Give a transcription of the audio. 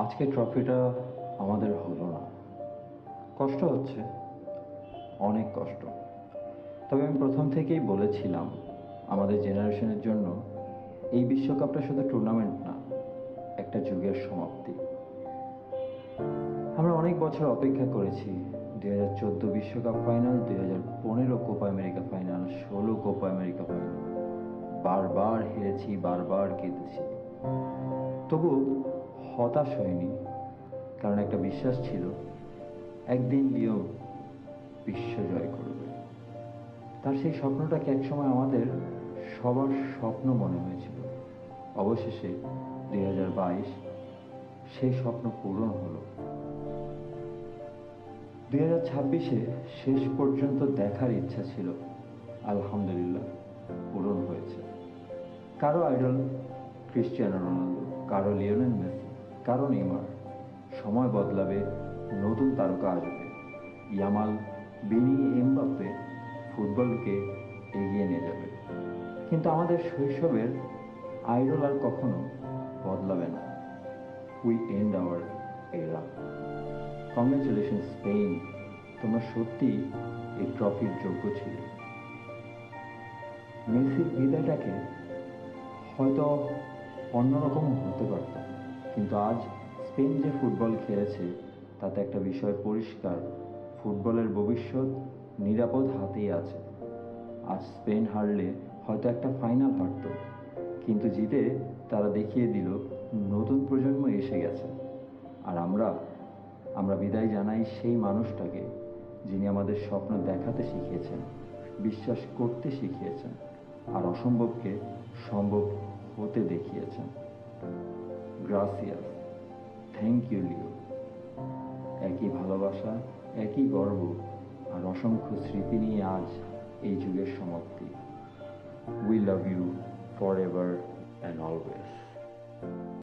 আজকে ট্রফিটা আমাদের হলো না। কষ্ট হচ্ছে, অনেক কষ্ট। তবে আমি প্রথম থেকেই বলেছিলাম, আমাদের জেনারেশনের জন্য এই বিশ্বকাপটা শুধু টুর্নামেন্ট না, একটা যুগের সমাপ্তি। আমরা অনেক বছর অপেক্ষা করেছি। 2014 বিশ্বকাপ final, 2015 Copa America final, 16 Copa America final. বারবার হেরেছি, বারবার কেঁদেছি, তবু হতাশ হয়নি। কারণ একটা বিশ্বাস ছিল, একদিন লিও বিশ্ব জয় করবে। তার সেই স্বপ্নটাকে একসময় আমাদের সবার স্বপ্ন মনে হয়েছিল। অবশেষে 2022 সেই স্বপ্ন পূরণ হলো। 2026-এ শেষ পর্যন্ত দেখার ইচ্ছা ছিল, আলহামদুলিল্লাহ পূরণ হয়েছে। কারো আইডল ক্রিশ্চিয়ানো রোনালদো, কারো লিওনেল মেসি, কারো নেইমার। সময় বদলাবে, নতুন তারকা আসবে, ইয়ামাল, বিনি, এমবাপ্পে ফুটবলকে এগিয়ে নিয়ে যাবে। কিন্তু আমাদের শৈশবের আইডল আর কখনো বদলাবে না। উই এন্ড আওয়ার এরা। কংগ্রেচুলেশন স্পেন, তোমরা সত্যি এই ট্রফির যোগ্য ছিলে। মেসির বিদায়টাকে হয়তো অন্যরকম হতে পারত, কিন্তু আজ স্পেন যে ফুটবল খেলেছে তাতে একটা বিষয় পরিষ্কার, ফুটবলের ভবিষ্যৎ নিরাপদ হাতেই আছে। আজ স্পেন হারলে হয়তো একটা ফাইনাল হারত, কিন্তু জিতে তারা দেখিয়ে দিল নতুন প্রজন্ম এসে গেছে। আর আমরা আমরা বিদায় জানাই সেই মানুষটাকে, যিনি আমাদের স্বপ্ন দেখাতে শিখিয়েছেন, বিশ্বাস করতে শিখিয়েছেন, আর অসম্ভবকে সম্ভব হতে দেখিয়েছেন। গ্রাসিয়াস, থ্যাংক ইউ লিও। একই ভালোবাসা, একই গর্ব, আর অসংখ্য স্মৃতি নিয়ে আজ এই যুগের সমাপ্তি। We love you forever and always.